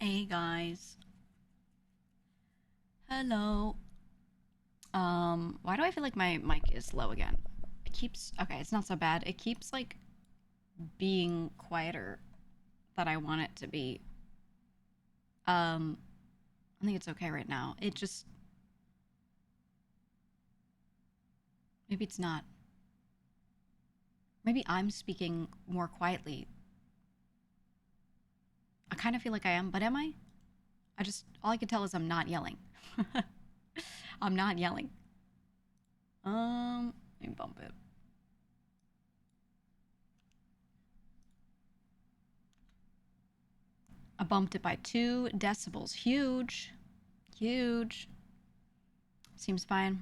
Hey guys. Hello. Why do I feel like my mic is low again? It keeps okay, it's not so bad. It keeps like being quieter than I want it to be. Um, I think it's okay right now. It just maybe it's not. Maybe I'm speaking more quietly. I kind of feel like I am, but am I? I just all I can tell is I'm not yelling. I'm not yelling. Let me bump it. I bumped it by 2 decibels. Huge. Huge. Seems fine.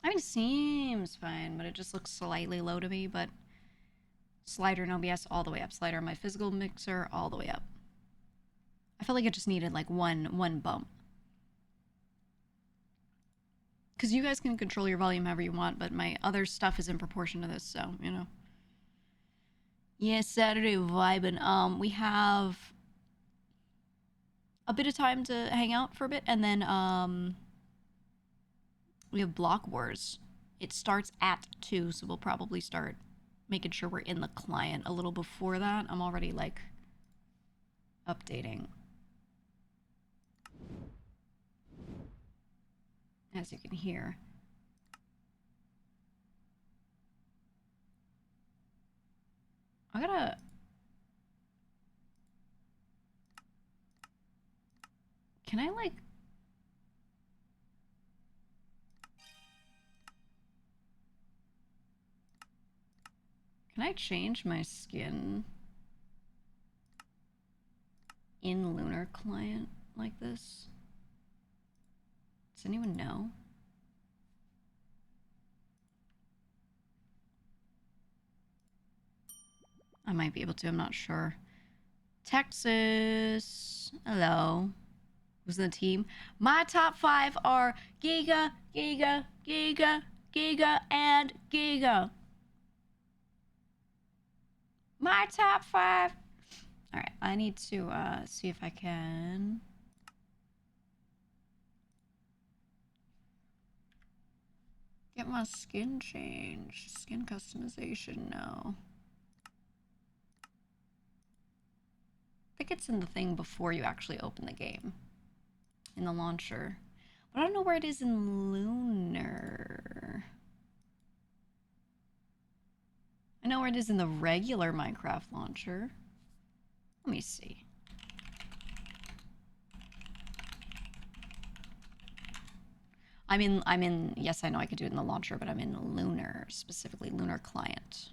I mean, it seems fine, but it just looks slightly low to me, but slider and OBS all the way up. Slider on my physical mixer all the way up. I felt like it just needed like one bump. Because you guys can control your volume however you want, but my other stuff is in proportion to this, so, you know. Yeah, Saturday vibing. We have a bit of time to hang out for a bit, and then, we have Block Wars. It starts at 2, so we'll probably start making sure we're in the client a little before that. I'm already, like, updating. As you can hear. I gotta... Can I, like... Can I change my skin in Lunar Client like this? Does anyone know? I might be able to, I'm not sure. Texas. Hello. Who's in the team? My top 5 are GEEGA, GEEGA, GEEGA, GEEGA, and GEEGA. My top 5. Alright, I need to see if I can... get my skin changed. Skin customization, no. I think it's in the thing before you actually open the game. In the launcher. But I don't know where it is in Lunar. I know where it is in the regular Minecraft launcher. Let me see. Yes, I know I could do it in the launcher, but I'm in Lunar, specifically Lunar Client.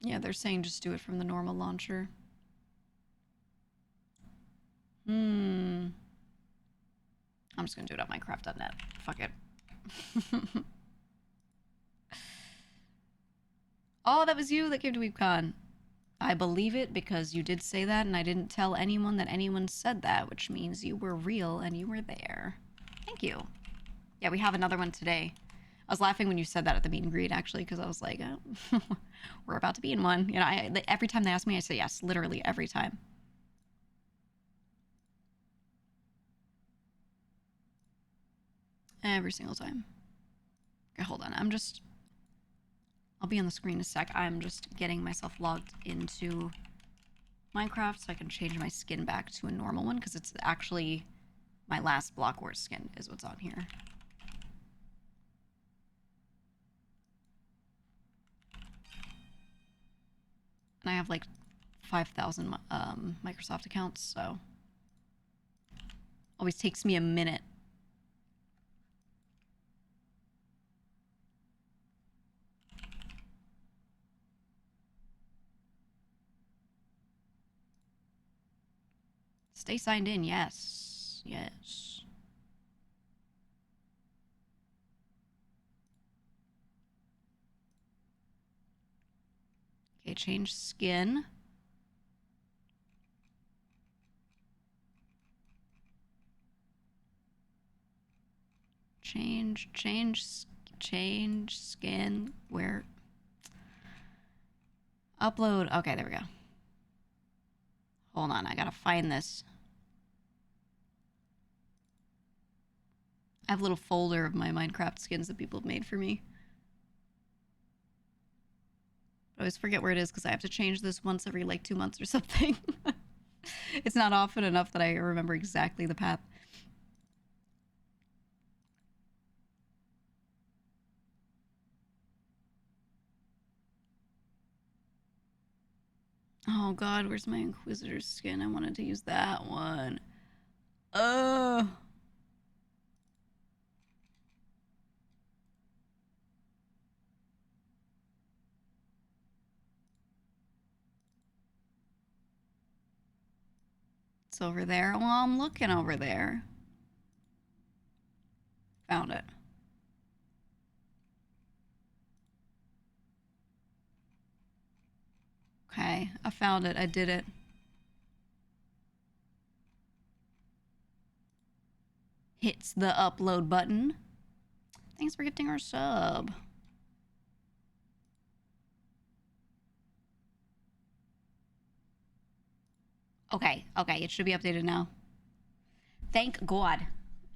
Yeah, they're saying just do it from the normal launcher. I'm just gonna do it on Minecraft.net. Fuck it. Oh, that was you that came to WeebCon. I believe it because you did say that and I didn't tell anyone that anyone said that, which means you were real and you were there. Thank you. Yeah, we have another one today. I was laughing when you said that at the meet and greet, actually, because I was like, oh, we're about to be in one. You know, every time they ask me, I say yes, literally every time. Every single time. Okay, hold on. I'll be on the screen in a sec. I'm just getting myself logged into Minecraft so I can change my skin back to a normal one, because it's actually my last Block Wars skin is what's on here. And I have like 5,000 Microsoft accounts, so always takes me a minute. Stay signed in, yes. Yes. Okay, change skin. Change change skin where upload. Okay, there we go. Hold on, I gotta find this. I have a little folder of my Minecraft skins that people have made for me. I always forget where it is because I have to change this once every like 2 months or something. It's not often enough that I remember exactly the path. Oh god, where's my Inquisitor skin? I wanted to use that one. It's over there. Well, I'm looking over there. Found it. Okay, I found it. I did it. Hits the upload button. Thanks for gifting our sub. Okay, okay, it should be updated now. Thank God. It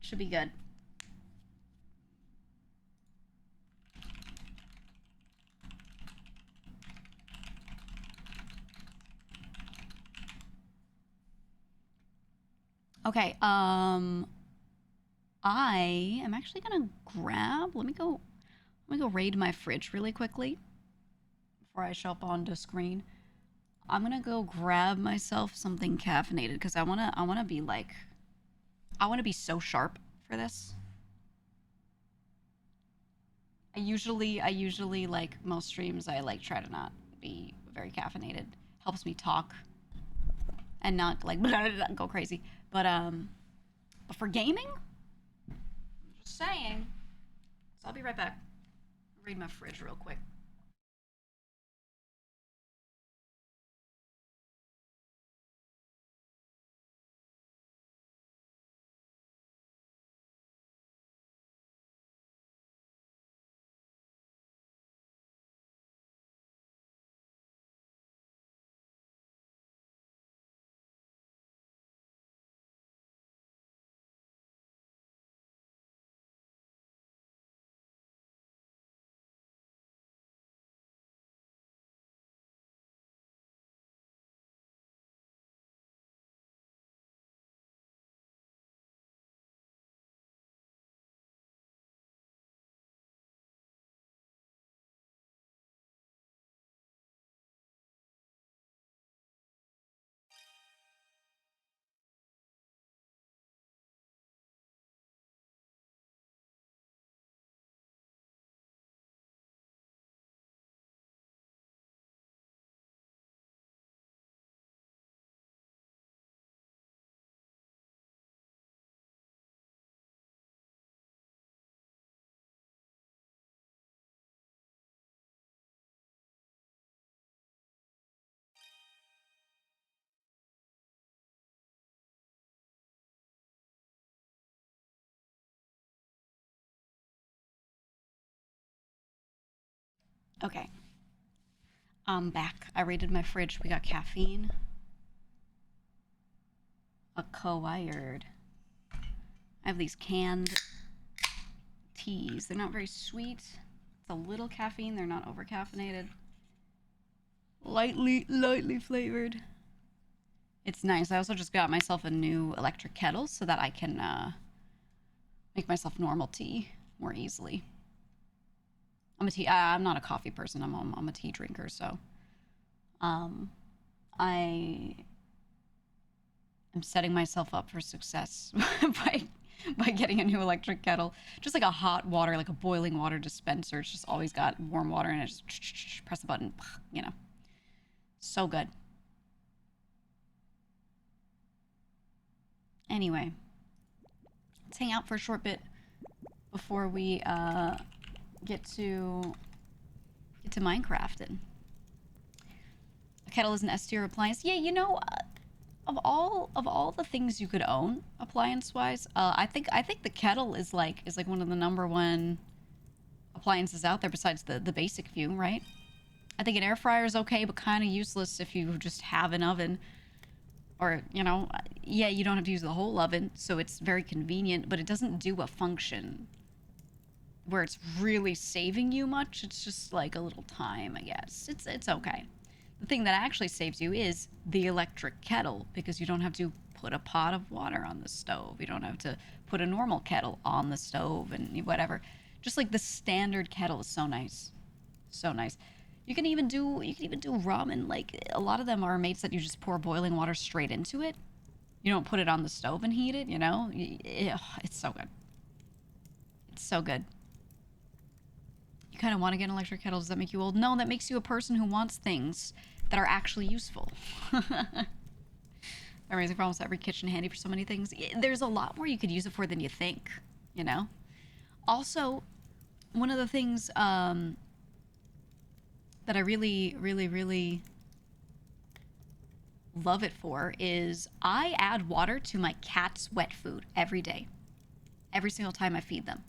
should be good. Okay, I am actually gonna grab, let me go raid my fridge really quickly before I show up onto screen. I'm gonna go grab myself something caffeinated because I wanna be like, I wanna be so sharp for this. I usually like most streams I like try to not be very caffeinated. Helps me talk and not like go crazy. But for gaming, just saying. So I'll be right back. Read my fridge real quick. Okay. I'm back. I raided my fridge. We got caffeine. Acquired. I have these canned teas. They're not very sweet. It's a little caffeine. They're not over caffeinated. Lightly flavored. It's nice. I also just got myself a new electric kettle so that I can make myself normal tea more easily. I'm not a coffee person. I'm a tea drinker, so I am setting myself up for success by getting a new electric kettle. Just like a hot water, like a boiling water dispenser. It's just always got warm water in it. Just press the button, you know. So good. Anyway, let's hang out for a short bit before we get to Minecrafting. A kettle is an S tier appliance. Yeah, you know, of all the things you could own appliance wise, I think the kettle is like one of the #1 appliances out there besides the basic few, right? I think an air fryer is okay, but kind of useless if you just have an oven. Or, you know, yeah, you don't have to use the whole oven, so it's very convenient, but it doesn't do a function where it's really saving you much. It's just like a little time, I guess. It's okay. The thing that actually saves you is the electric kettle, because you don't have to put a pot of water on the stove. You don't have to put a normal kettle on the stove and whatever. Just like the standard kettle is so nice. So nice. You can even do ramen. Like, a lot of them are made so that you just pour boiling water straight into it. You don't put it on the stove and heat it, you know? It's so good. It's so good. You kind of want to get an electric kettle. Does that make you old? No, that makes you a person who wants things that are actually useful. Amazing for almost every kitchen, handy for so many things. There's a lot more you could use it for than you think, you know? Also, one of the things that I really, really, really love it for is I add water to my cat's wet food every day. Every single time I feed them.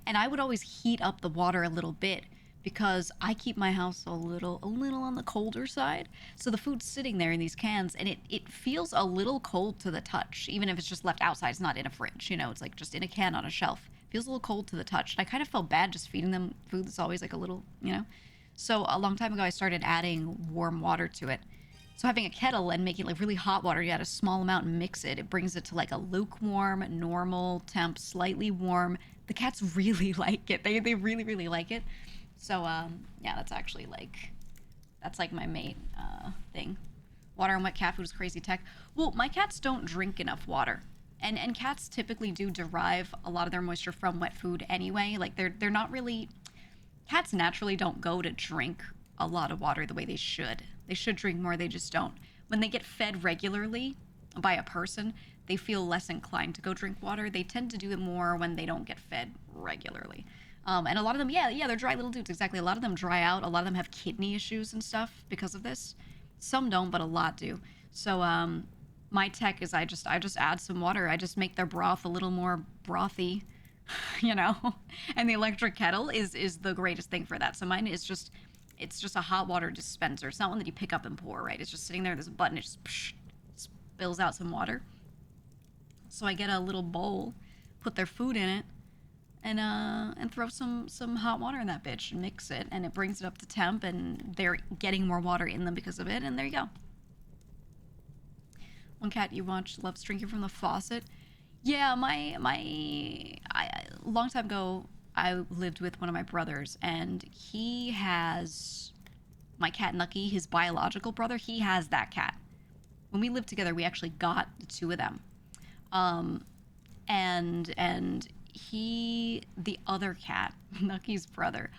And I would always heat up the water a little bit because I keep my house a little on the colder side. So the food's sitting there in these cans and it feels a little cold to the touch, even if it's just left outside. It's not in a fridge, you know, it's like just in a can on a shelf. It feels a little cold to the touch. And I kind of felt bad just feeding them food that's always like a little, you know. So a long time ago, I started adding warm water to it. So having a kettle and making like really hot water, you add a small amount and mix it. It brings it to like a lukewarm, normal temp, slightly warm. The cats really like it. They really, really like it. So, yeah, that's actually like, that's like my main thing. Water and wet cat food is crazy tech. Well, my cats don't drink enough water. And cats typically do derive a lot of their moisture from wet food anyway. Like, they're not really... Cats naturally don't go to drink a lot of water the way they should. They should drink more, they just don't. When they get fed regularly by a person, they feel less inclined to go drink water. They tend to do it more when they don't get fed regularly. And a lot of them, yeah, they're dry little dudes, exactly. A lot of them dry out. A lot of them have kidney issues and stuff because of this. Some don't, but a lot do. So my tech is I just add some water. I just make their broth a little more brothy. You know, and the electric kettle is the greatest thing for that. So mine is just, it's just a hot water dispenser. It's not one that you pick up and pour, right? It's just sitting there. There's a button. It just spills out some water. So I get a little bowl, put their food in it, and throw some hot water in that bitch and mix it, and it brings it up to temp, and they're getting more water in them because of it. And there you go. One cat you watch loves drinking from the faucet. Yeah, a long time ago, I lived with one of my brothers, and he has my cat Nucky, his biological brother. He has that cat. When we lived together, we actually got the two of them. And he, the other cat, Nucky's brother,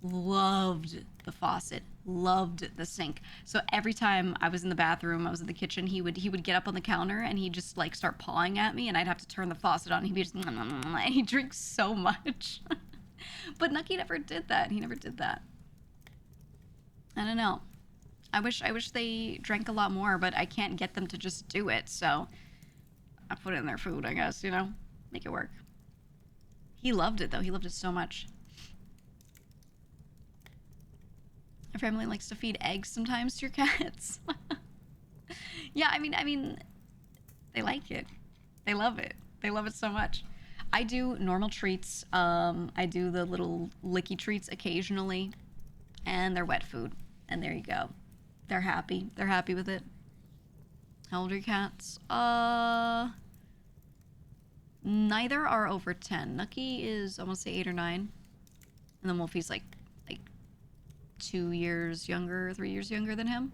loved the faucet, loved the sink. So every time I was in the bathroom, I was in the kitchen, he would get up on the counter and he'd just like start pawing at me, and I'd have to turn the faucet on. He'd be just, and he drinks so much. But Nucky never did that. He never did that. I don't know. I wish they drank a lot more, but I can't get them to just do it. So I put it in their food, I guess, you know, make it work. He loved it though. He loved it so much. Your family likes to feed eggs sometimes to your cats. Yeah, I mean, they like it. They love it. They love it so much. I do normal treats. I do the little licky treats occasionally, and they're wet food. And there you go. They're happy. They're happy with it. How old are your cats? Neither are over 10. Nucky is, I want to say 8 or 9. And then Wolfie's like 2 years younger, 3 years younger than him.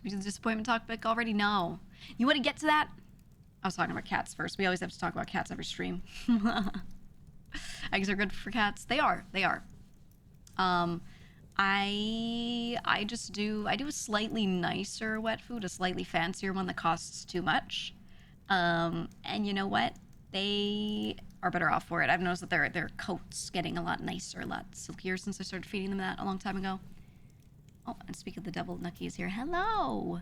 We did the disappointment topic already? No. You want to get to that? I was talking about cats first. We always have to talk about cats every stream. Eggs are good for cats. They are. They are. I do a slightly nicer wet food, a slightly fancier one that costs too much. And you know what? They are better off for it. I've noticed that their coat's getting a lot nicer, a lot silkier since I started feeding them that a long time ago. Oh, and speaking of the devil, Nucky is here. Hello!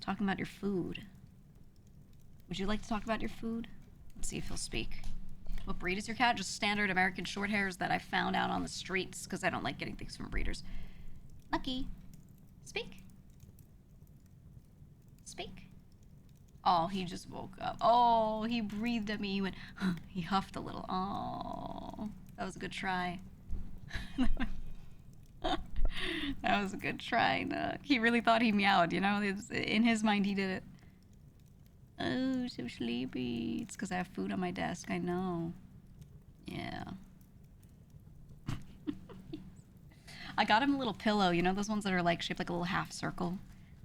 Talking about your food. Would you like to talk about your food? Let's see if he'll speak. What breed is your cat? Just standard American short hairs that I found out on the streets because I don't like getting things from breeders. Nucky, speak. Speak. Oh, he just woke up. Oh, he breathed at me. He went, he huffed a little. Oh, that was a good try. That was a good try. Nuck. He really thought he meowed, you know? In his mind, he did it. Oh, so sleepy. It's because I have food on my desk. I know. Yeah. I got him a little pillow. You know those ones that are like shaped like a little half circle?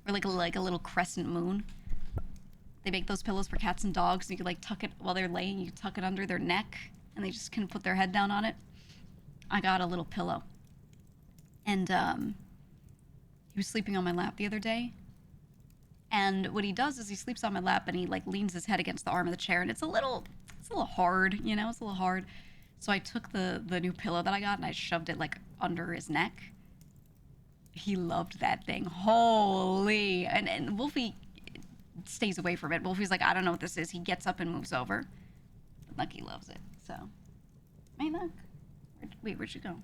Or like a little crescent moon? They make those pillows for cats and dogs. And you can like tuck it while they're laying. You can tuck it under their neck. And they just can put their head down on it. I got a little pillow. And he was sleeping on my lap the other day. And what he does is he sleeps on my lap and he like leans his head against the arm of the chair, and it's a little hard, you know, it's a little hard. So I took the new pillow that I got and I shoved it like under his neck. He loved that thing. Holy. And Wolfie stays away from it. Wolfie's like, I don't know what this is. He gets up and moves over. But Nucky loves it. So, hey, Nuck. Wait, where'd you go?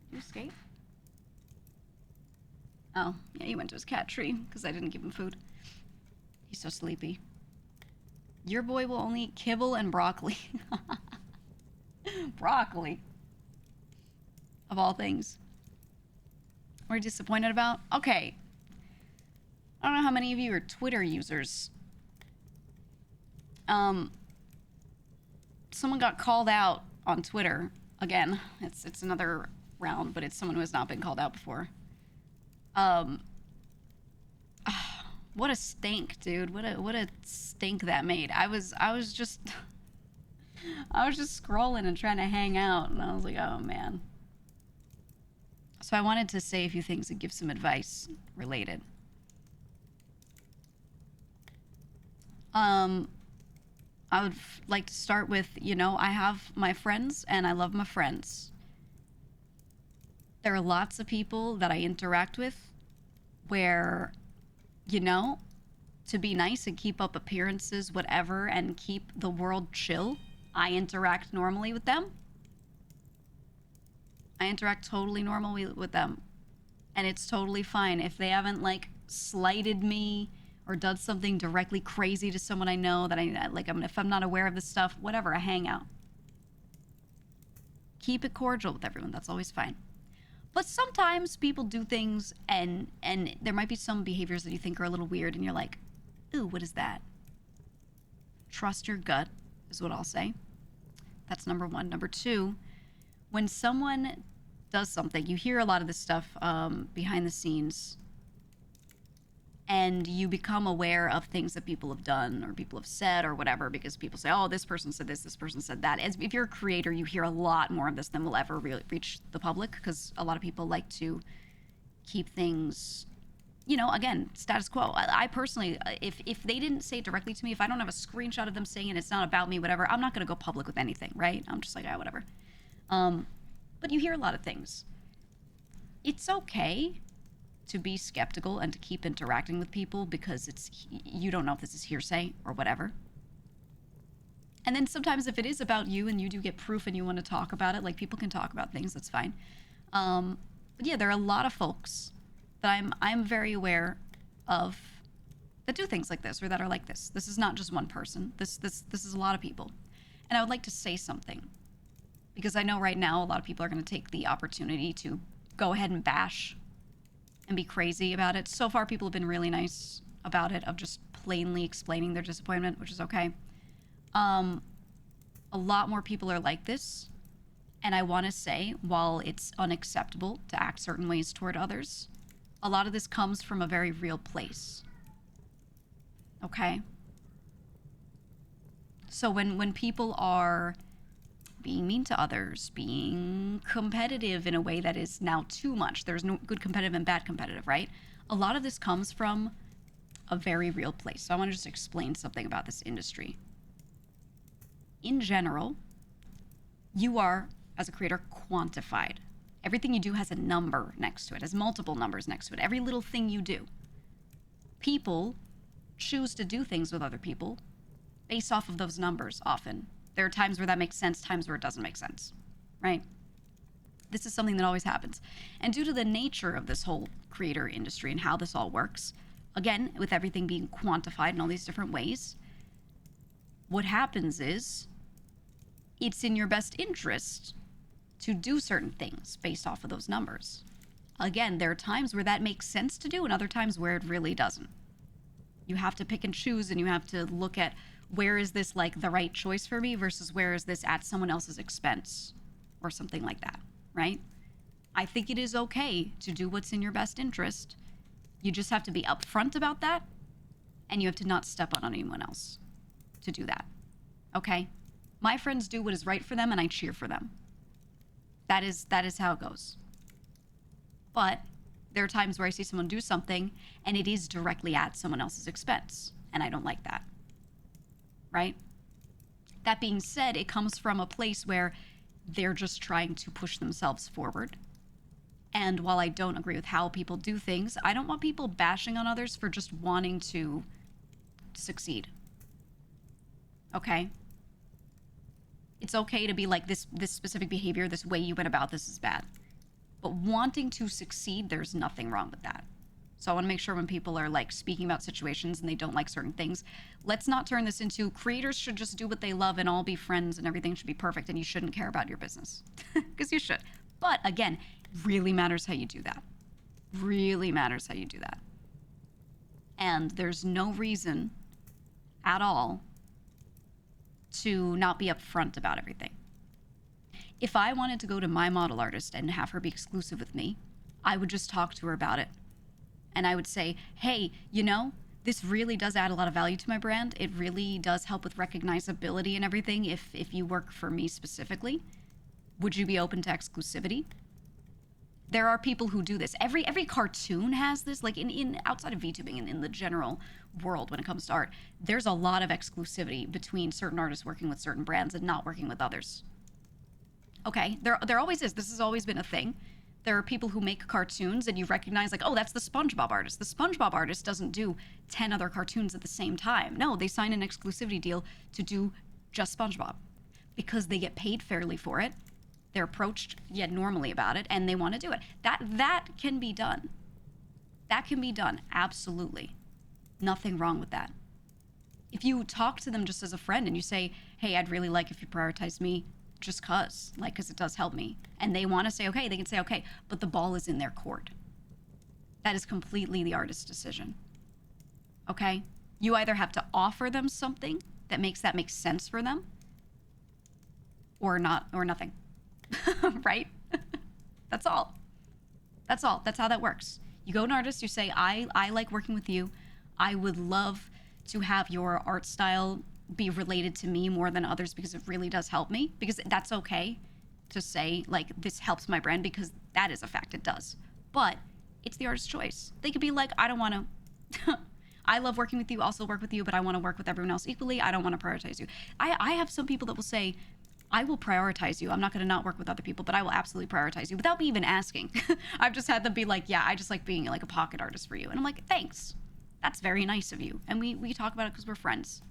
Did you escape? Oh, yeah, he went to his cat tree because I didn't give him food. He's so sleepy. Your boy will only eat kibble and broccoli. Broccoli. Of all things. What are you disappointed about? Okay. I don't know how many of you are Twitter users. Someone got called out on Twitter. Again, it's another round, but it's someone who has not been called out before. What a stink, dude. What a stink that made. I was just scrolling and trying to hang out, and I was like, oh man. So I wanted to say a few things and give some advice related. I would like to start with, you know, I have my friends and I love my friends. There are lots of people that I interact with where, you know, to be nice and keep up appearances, whatever, and keep the world chill, I interact normally with them. I interact totally normally with them. And it's totally fine. If they haven't, like, slighted me or done something directly crazy to someone I know that if I'm not aware of this stuff, whatever, I hang out. Keep it cordial with everyone. That's always fine. But sometimes people do things and there might be some behaviors that you think are a little weird and you're like, ooh, what is that? Trust your gut is what I'll say. That's number one. Number two, when someone does something, you hear a lot of this stuff behind the scenes, and you become aware of things that people have done or people have said or whatever, because people say, oh, this person said this person said that. If you're a creator, you hear a lot more of this than will ever really reach the public, because a lot of people like to keep things, you know, again, status quo. I personally, if they didn't say it directly to me, if I don't have a screenshot of them saying it, it's not about me, whatever, I'm not going to go public with anything, right? I'm just like, ah, whatever. But you hear a lot of things. It's okay to be skeptical and to keep interacting with people, because you don't know if this is hearsay or whatever. And then sometimes if it is about you and you do get proof and you want to talk about it, like, people can talk about things, that's fine. But yeah, there are a lot of folks that I'm very aware of that do things like this or that are like this. This is not just one person. This is a lot of people. And I would like to say something, because I know right now a lot of people are going to take the opportunity to go ahead and bash and be crazy about it. So far, people have been really nice about it, of just plainly explaining their disappointment, which is okay. A lot more people are like this. And I want to say, while it's unacceptable to act certain ways toward others, a lot of this comes from a very real place. Okay? So when people are being mean to others, being competitive in a way that is now too much. There's no good competitive and bad competitive, right? A lot of this comes from a very real place. So I want to just explain something about this industry. In general, you are, as a creator, quantified. Everything you do has a number next to it, has multiple numbers next to it. Every little thing you do. People choose to do things with other people based off of those numbers often. There are times where that makes sense, times where it doesn't make sense, right? This is something that always happens. And due to the nature of this whole creator industry and how this all works, again, with everything being quantified in all these different ways, what happens is it's in your best interest to do certain things based off of those numbers. Again, there are times where that makes sense to do and other times where it really doesn't. You have to pick and choose, and you have to look at where is this like the right choice for me versus where is this at someone else's expense or something like that, right? I think it is okay to do what's in your best interest. You just have to be upfront about that, and you have to not step on anyone else to do that, okay? My friends do what is right for them, and I cheer for them. That is how it goes. But there are times where I see someone do something, and it is directly at someone else's expense, and I don't like that, right? That being said, it comes from a place where they're just trying to push themselves forward. And while I don't agree with how people do things, I don't want people bashing on others for just wanting to succeed. Okay? It's okay to be like, this specific behavior, this way you went about this is bad. But wanting to succeed, there's nothing wrong with that. So I want to make sure when people are like speaking about situations and they don't like certain things, let's not turn this into creators should just do what they love and all be friends and everything should be perfect and you shouldn't care about your business. Because you should. But again, really matters how you do that. Really matters how you do that. And there's no reason at all to not be upfront about everything. If I wanted to go to my model artist and have her be exclusive with me, I would just talk to her about it. And I would say, hey, you know, this really does add a lot of value to my brand. It really does help with recognizability and everything if you work for me specifically. Would you be open to exclusivity? There are people who do this. Every cartoon has this, like in outside of VTubing and in the general world when it comes to art, there's a lot of exclusivity between certain artists working with certain brands and not working with others. Okay, there always is. This has always been a thing. There are people who make cartoons and you recognize like, oh, that's the SpongeBob artist. The SpongeBob artist doesn't do 10 other cartoons at the same time. No, they sign an exclusivity deal to do just SpongeBob because they get paid fairly for it. They're approached yet normally about it and they want to do it. That can be done. That can be done, absolutely. Nothing wrong with that. If you talk to them just as a friend and you say, hey, I'd really like if you prioritize me just cause it does help me. And they want to say, okay, they can say, okay, but the ball is in their court. That is completely the artist's decision. Okay? You either have to offer them something that makes sense for them or not, or nothing. Right? That's all. That's all. That's how that works. You go to an artist, you say, I like working with you. I would love to have your art style be related to me more than others because it really does help me. Because that's okay to say, like, this helps my brand because that is a fact, it does. But it's the artist's choice. They could be like, I don't want to... I love working with you, also work with you, but I want to work with everyone else equally. I don't want to prioritize you. I have some people that will say, I will prioritize you. I'm not going to not work with other people, but I will absolutely prioritize you without me even asking. I've just had them be like, yeah, I just like being like a pocket artist for you. And I'm like, thanks. That's very nice of you. And we talk about it because we're friends.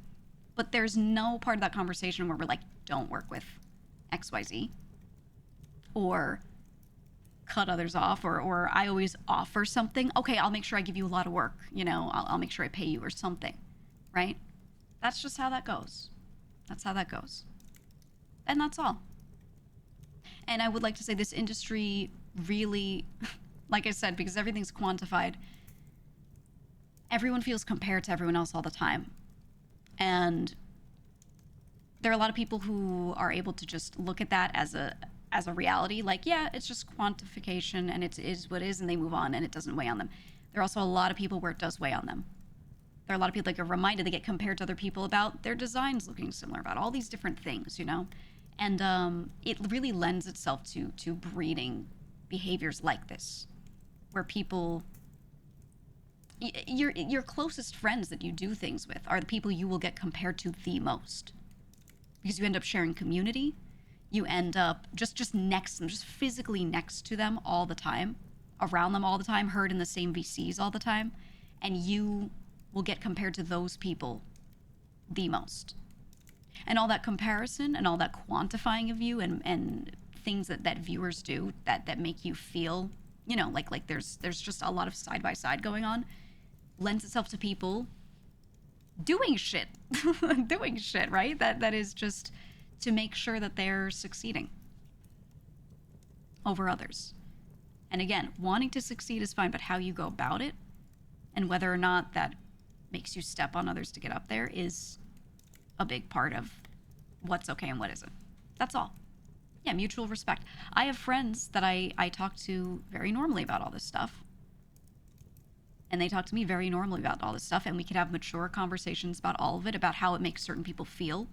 But there's no part of that conversation where we're like, don't work with XYZ. Or cut others off. Or I always offer something. Okay, I'll make sure I give you a lot of work. You know, I'll make sure I pay you or something. Right? That's just how that goes. That's how that goes. And that's all. And I would like to say this industry really, like I said, because everything's quantified, everyone feels compared to everyone else all the time. And there are a lot of people who are able to just look at that as a reality. Like, yeah, it's just quantification and it is what it is, and they move on and it doesn't weigh on them. There are also a lot of people where it does weigh on them. There are a lot of people that get reminded, they get compared to other people about their designs looking similar, about all these different things, you know? And it really lends itself to breeding behaviors like this, where people, your closest friends that you do things with are the people you will get compared to the most. Because you end up sharing community, you end up just next to them, just physically next to them all the time, around them all the time, heard in the same VCs all the time, and you will get compared to those people the most. And all that comparison and all that quantifying of you and things that viewers do that make you feel, you know, like there's just a lot of side by side going on, lends itself to people doing shit. Doing shit, right? That is just to make sure that they're succeeding over others. And again, wanting to succeed is fine, but how you go about it and whether or not that makes you step on others to get up there is a big part of what's okay and what isn't. That's all. Yeah, mutual respect. I have friends that I talk to very normally about all this stuff. And they talk to me very normally about all this stuff, and we can have mature conversations about all of it, about how it makes certain people feel.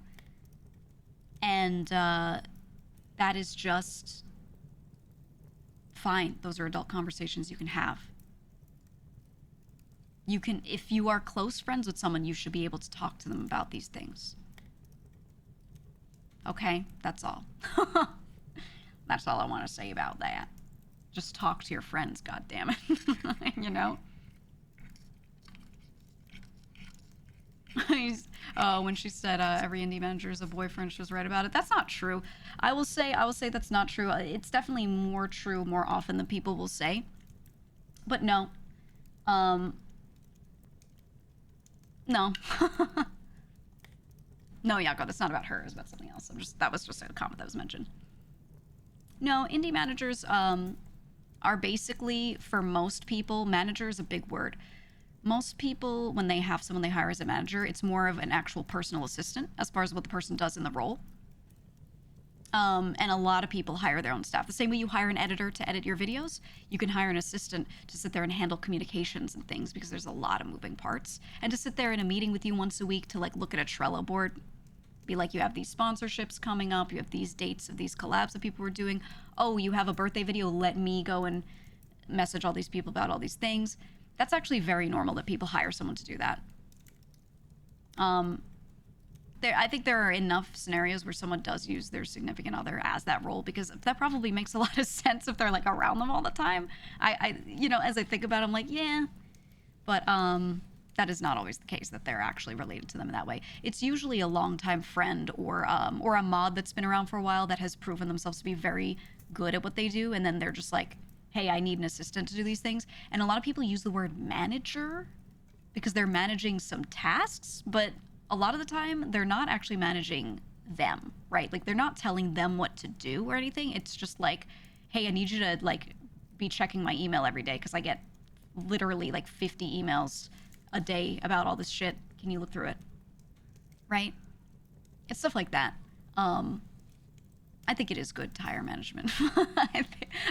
And that is just fine. Those are adult conversations you can have. You can, if you are close friends with someone, you should be able to talk to them about these things. Okay, that's all. That's all I want to say about that. Just talk to your friends, goddammit. You know? When she said every indie manager is a boyfriend, she was right about it. That's not true. I will say that's not true. It's definitely more true more often than people will say. But no. No. No, Yako, that's not about her. It was about something else. That was just a comment that was mentioned. No, indie managers are basically, for most people, manager is a big word. Most people, when they have someone they hire as a manager, it's more of an actual personal assistant as far as what the person does in the role. And a lot of people hire their own staff. The same way you hire an editor to edit your videos, you can hire an assistant to sit there and handle communications and things because there's a lot of moving parts. And to sit there in a meeting with you once a week to like look at a Trello board, be like, you have these sponsorships coming up, you have these dates of these collabs that people are doing. Oh, you have a birthday video, let me go and message all these people about all these things. That's actually very normal that people hire someone to do that. I think there are enough scenarios where someone does use their significant other as that role because that probably makes a lot of sense if they're like around them all the time. I you know, as I think about it, I'm like, yeah, but that is not always the case that they're actually related to them in that way. It's usually a longtime friend or a mod that's been around for a while that has proven themselves to be very good at what they do, and then they're just like, hey, I need an assistant to do these things. And a lot of people use the word manager because they're managing some tasks, but a lot of the time they're not actually managing them, right? Like they're not telling them what to do or anything. It's just like, hey, I need you to like be checking my email every day because I get literally like 50 emails a day about all this shit. Can you look through it? Right? It's stuff like that. I think it is good to hire management.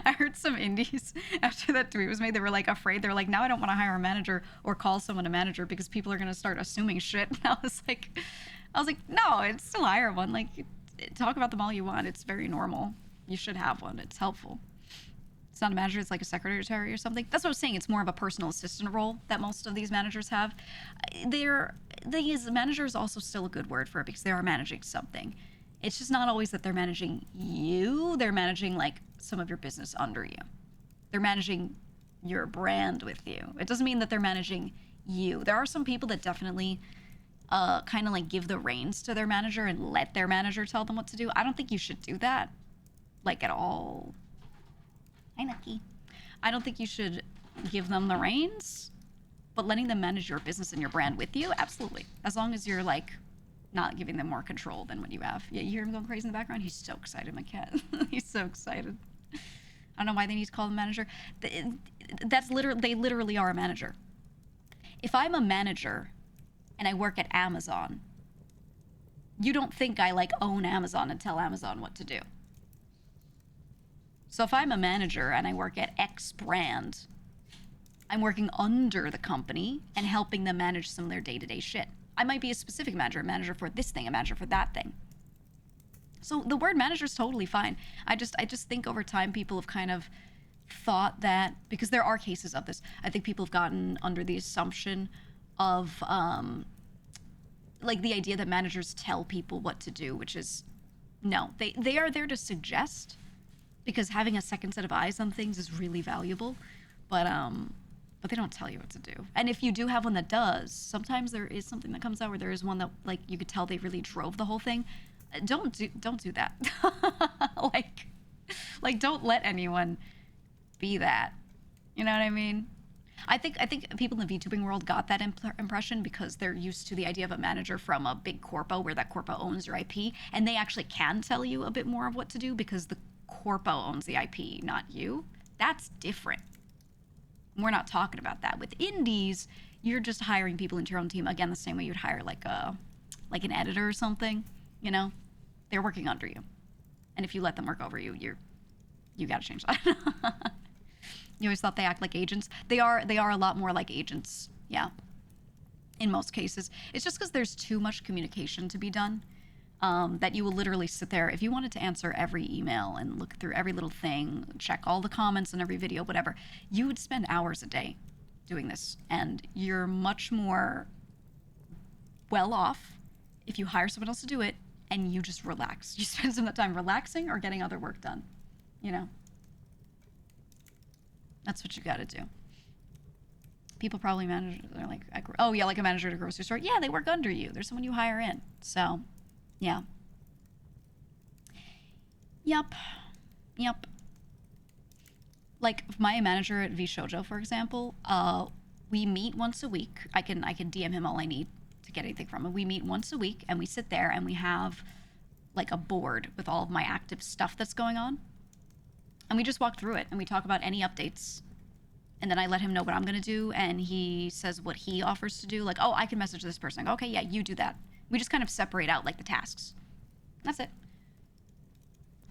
I heard some indies after that tweet was made, they were like afraid. They were like, now I don't want to hire a manager or call someone a manager because people are going to start assuming shit. And I was like, no, it's still hire one. Like, talk about them all you want. It's very normal. You should have one. It's helpful. It's not a manager. It's like a secretary or something. That's what I was saying. It's more of a personal assistant role that most of these managers have. These manager is also still a good word for it because they are managing something. It's just not always that they're managing you. They're managing like some of your business under you. They're managing your brand with you. It doesn't mean that they're managing you. There are some people that definitely kind of like give the reins to their manager and let their manager tell them what to do. I don't think you should do that, like at all. Hi, Nucky. I don't think you should give them the reins, but letting them manage your business and your brand with you, absolutely. As long as you're like not giving them more control than what you have. Yeah, you hear him going crazy in the background? He's so excited, my cat. He's so excited. I don't know why they need to call them manager. That's literally, they literally are a manager. If I'm a manager and I work at Amazon, you don't think I like own Amazon and tell Amazon what to do. So if I'm a manager and I work at X brand, I'm working under the company and helping them manage some of their day-to-day shit. I might be a specific manager, a manager for this thing, a manager for that thing. So the word manager is totally fine. I just think over time people have kind of thought that, because there are cases of this, I think people have gotten under the assumption of like the idea that managers tell people what to do, which is no. They are there to suggest, because having a second set of eyes on things is really valuable. But but they don't tell you what to do. And if you do have one that does, sometimes there is something that comes out where there is one that, like, you could tell they really drove the whole thing. Don't do that. like don't let anyone be that. You know what I mean? I think people in the VTubing world got that impression because they're used to the idea of a manager from a big corpo where that corpo owns your IP, and they actually can tell you a bit more of what to do because the corpo owns the IP, not you. That's different. We're not talking about that. With indies, you're just hiring people into your own team, again, the same way you'd hire like an editor or something, you know? They're working under you. And if you let them work over you, you got to change that. You always thought they act like agents. They are a lot more like agents. Yeah. In most cases. It's just because there's too much communication to be done. That you will literally sit there, if you wanted to answer every email and look through every little thing, check all the comments in every video, whatever, you would spend hours a day doing this. And you're much more well off if you hire someone else to do it and you just relax. You spend some of the time relaxing or getting other work done, you know? That's what you gotta do. People probably manage, they're like, oh yeah, like a manager at a grocery store. Yeah, they work under you. There's someone you hire in. So, yeah. Yep. Like my manager at VShojo, for example, we meet once a week. I can DM him all I need to get anything from him. We meet once a week and we sit there and we have like a board with all of my active stuff that's going on. And we just walk through it and we talk about any updates. And then I let him know what I'm going to do. And he says what he offers to do. Like, oh, I can message this person. I go, okay, yeah, you do that. We just kind of separate out like the tasks. That's it.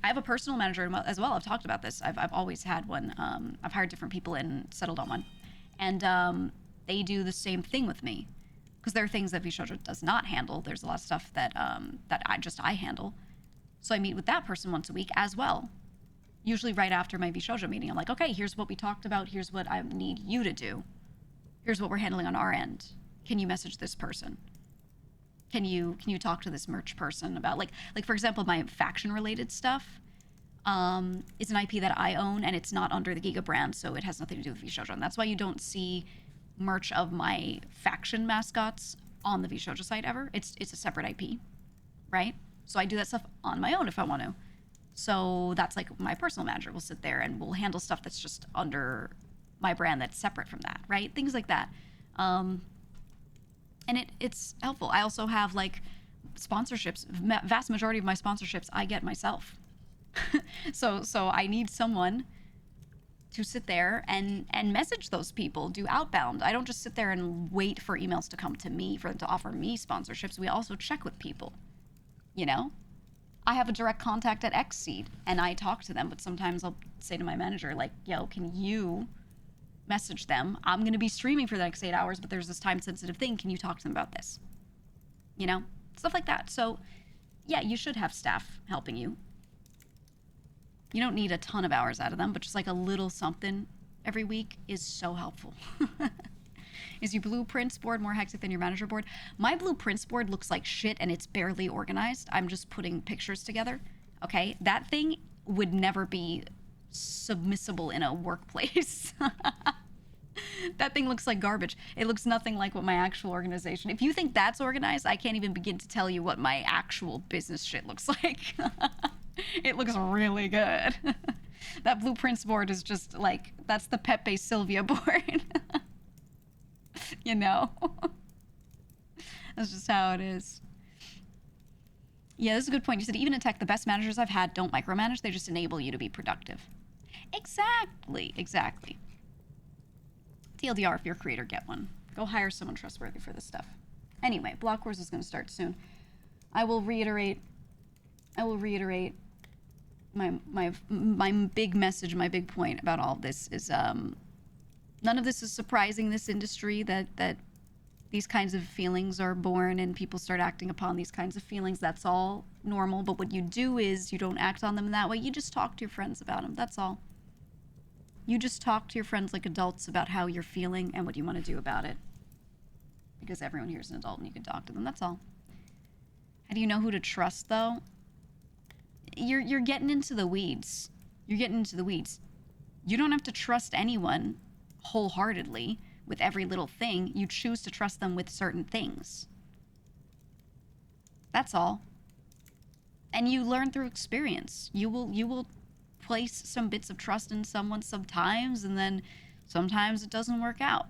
I have a personal manager as well. I've talked about this. I've always had one. I've hired different people and settled on one. And they do the same thing with me. Because there are things that VShojo does not handle. There's a lot of stuff that I handle. So I meet with that person once a week as well. Usually right after my VShojo meeting. I'm like, okay, here's what we talked about. Here's what I need you to do. Here's what we're handling on our end. Can you message this person? Can you talk to this merch person about like for example, my faction related stuff is an IP that I own and it's not under the GEEGA brand, so it has nothing to do with VShojo. And that's why you don't see merch of my faction mascots on the VShojo site ever. It's a separate IP, right? So I do that stuff on my own if I want to. So that's like my personal manager will sit there and will handle stuff that's just under my brand that's separate from that, right? Things like that. And it's helpful. I also have like sponsorships. Vast majority of my sponsorships I get myself. So I need someone to sit there and message those people, do outbound. I don't just sit there and wait for emails to come to me for them to offer me sponsorships. We also check with people, you know? I have a direct contact at Xseed and I talk to them, but sometimes I'll say to my manager, like, yo, can you message them? I'm going to be streaming for the next 8 hours, but there's this time sensitive thing. Can you talk to them about this? You know, stuff like that. So yeah, you should have staff helping you. You don't need a ton of hours out of them, but just like a little something every week is so helpful. Is your blueprints board more hectic than your manager board? My blueprints board looks like shit and it's barely organized. I'm just putting pictures together. Okay, that thing would never be submissible in a workplace. That thing looks like garbage. It looks nothing like what my actual organization. If you think that's organized, I can't even begin to tell you what my actual business shit looks like. It looks really good. That blueprints board is just like, that's the Pepe Sylvia board. You know? That's just how it is. Yeah, this is a good point. You said even in tech, the best managers I've had don't micromanage. They just enable you to be productive. Exactly. TLDR, if you're a creator, get one. Go hire someone trustworthy for this stuff. Anyway, Block Wars is going to start soon. I will reiterate my big message, my big point about all of this is none of this is surprising this industry, that these kinds of feelings are born and people start acting upon these kinds of feelings. That's all normal. But what you do is you don't act on them that way. You just talk to your friends about them. That's all. You just talk to your friends like adults about how you're feeling and what you want to do about it. Because everyone here is an adult and you can talk to them. That's all. How do you know who to trust, though? You're getting into the weeds. You don't have to trust anyone wholeheartedly. with every little thing. You choose to trust them with certain things. That's all. And you learn through experience. You will place some bits of trust in someone sometimes, and then sometimes it doesn't work out.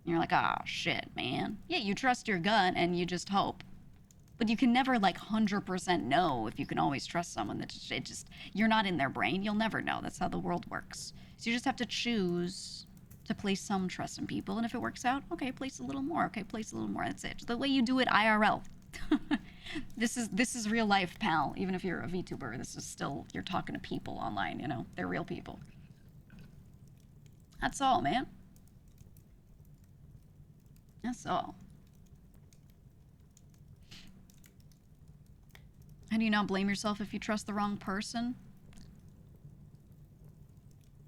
You're like, oh shit, man. Yeah, you trust your gut and you just hope. But you can never like 100% know if you can always trust someone. That just you're not in their brain. You'll never know. That's how the world works. So you just have to choose to place some trust in people, and if it works out, okay, place a little more. Okay, place a little more. That's it. Just the way you do it IRL. This is real life, pal. Even if you're a VTuber, this is still, you're talking to people online, you know? They're real people. That's all, man. That's all. How do you not blame yourself if you trust the wrong person?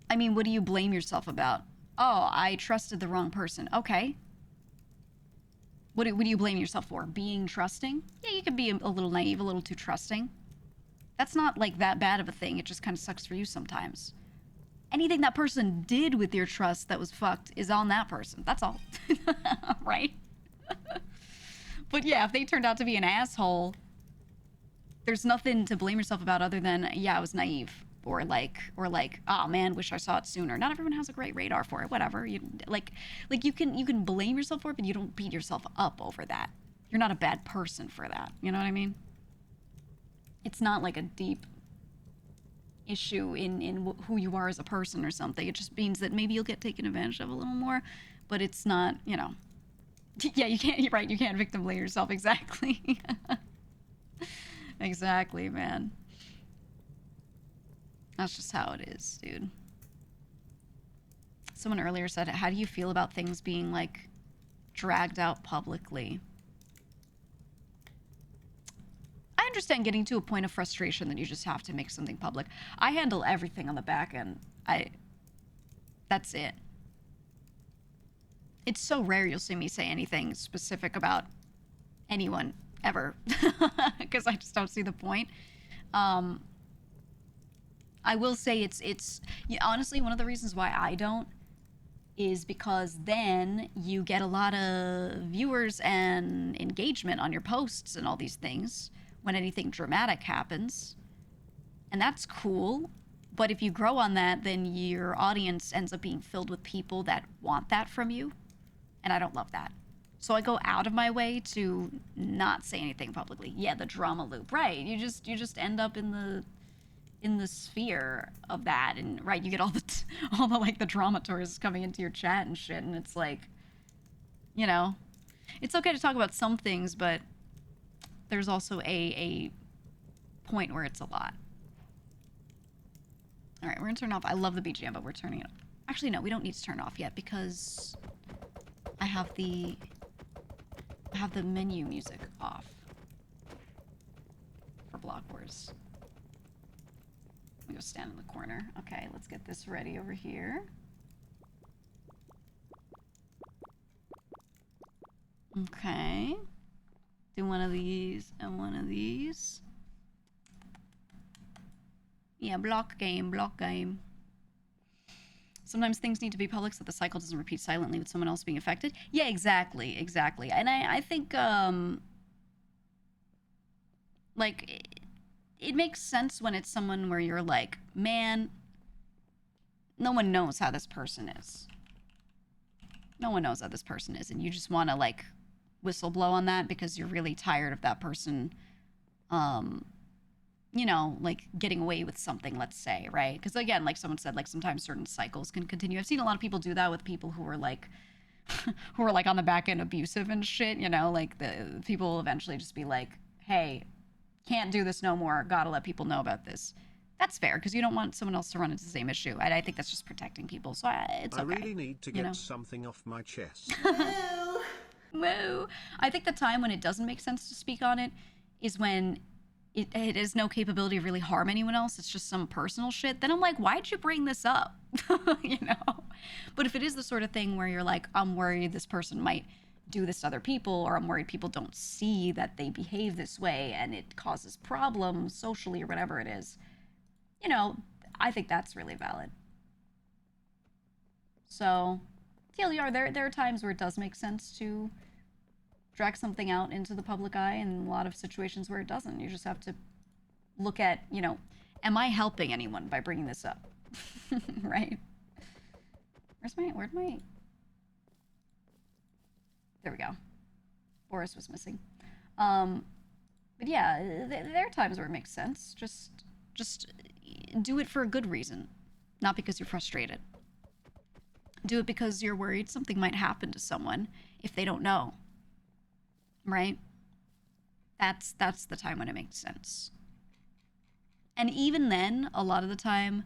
I mean, what do you blame yourself about? Oh, I trusted the wrong person. Okay. What do you blame yourself for? Being trusting? Yeah, you can be a little naive, a little too trusting. That's not like that bad of a thing. It just kind of sucks for you sometimes. Anything that person did with your trust that was fucked is on that person. That's all. Right? But yeah, if they turned out to be an asshole, there's nothing to blame yourself about other than, yeah, I was naive. Or like, oh man, wish I saw it sooner. Not everyone has a great radar for it. Whatever. You you can blame yourself for it, but you don't beat yourself up over that. You're not a bad person for that. You know what I mean? It's not like a deep issue in who you are as a person or something. It just means that maybe you'll get taken advantage of a little more, but it's not, you know. Yeah, you can't. You're right. You can't victim blame yourself. Exactly. Exactly, man. That's just how it is, dude. Someone earlier said, how do you feel about things being, like, dragged out publicly? I understand getting to a point of frustration that you just have to make something public. I handle everything on the back end. That's it. It's so rare you'll see me say anything specific about anyone, ever. Because I just don't see the point. I will say it's yeah, honestly, one of the reasons why I don't is because then you get a lot of viewers and engagement on your posts and all these things when anything dramatic happens. And that's cool. But if you grow on that, then your audience ends up being filled with people that want that from you. And I don't love that. So I go out of my way to not say anything publicly. Yeah, the drama loop. Right. You just end up in the sphere of that, and right, you get all the like the drama tourists coming into your chat and shit, and it's like, you know, it's okay to talk about some things, but there's also a point where it's a lot. All right, we're gonna turn off. I love the BGM, but we're turning it off. Actually, no, we don't need to turn it off yet because I have the menu music off for Block Wars. Let me go stand in the corner. Okay, let's get this ready over here. Okay. Do one of these and one of these. Yeah, block game, block game. Sometimes things need to be public so the cycle doesn't repeat silently with someone else being affected. Yeah, exactly, exactly. And I think, like, it makes sense when it's someone where you're like, man, no one knows how this person is. No one knows how this person is, and you just want to, like, whistle blow on that because you're really tired of that person, you know, like, getting away with something, let's say, right? Because, again, like someone said, like, sometimes certain cycles can continue. I've seen a lot of people do that with people who are, like, who are, like, on the back end abusive and shit, you know? Like, the people will eventually just be like, hey, can't do this no more, gotta let people know about this. That's fair, because you don't want someone else to run into the same issue. And I think that's just protecting people, so it's okay. I really need to get something off my chest. Moo! Moo! I think the time when it doesn't make sense to speak on it is when it has no capability to really harm anyone else. It's just some personal shit. Then I'm like, why'd you bring this up? You know? But if it is the sort of thing where you're like, I'm worried this person might do this to other people, or I'm worried people don't see that they behave this way and it causes problems socially or whatever it is, you know, I think that's really valid. So TLDR, there are times where it does make sense to drag something out into the public eye, and a lot of situations where it doesn't. You just have to look at, you know, am I helping anyone by bringing this up? Right? Where'd my... There we go. Boris was missing. But yeah, there are times where it makes sense. Just do it for a good reason, not because you're frustrated. Do it because you're worried something might happen to someone if they don't know. Right? That's the time when it makes sense. And even then, a lot of the time,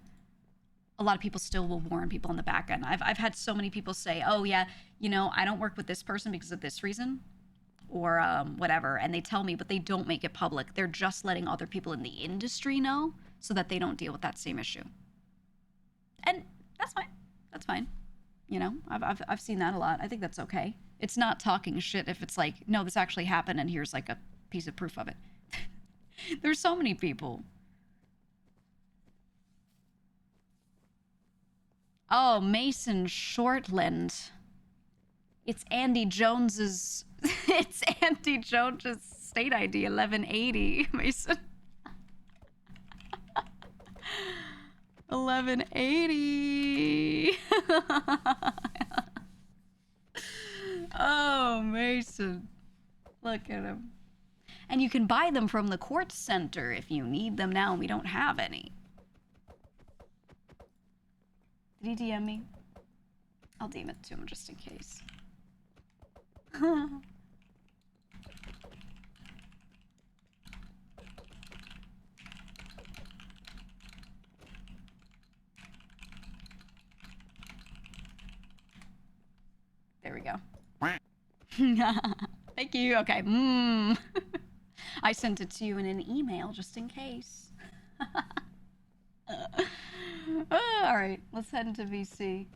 a lot of people still will warn people on the back end. I've had so many people say, oh yeah, you know, I don't work with this person because of this reason, or whatever, and they tell me, but they don't make it public. They're just letting other people in the industry know so that they don't deal with that same issue. And that's fine. That's fine. You know, I've seen that a lot. I think that's okay. It's not talking shit if it's like, no, this actually happened and here's like a piece of proof of it. There's so many people. Oh, Mason Shortland. It's Andy Jones's... It's Andy Jones's state ID, 1180, Mason. 1180. Oh, Mason. Look at him. And you can buy them from the court center if you need them now, and we don't have any. Did he DM me? I'll DM it to him just in case. There we go. Thank you. Okay. I sent it to you in an email just in case. All right, let's head into VC.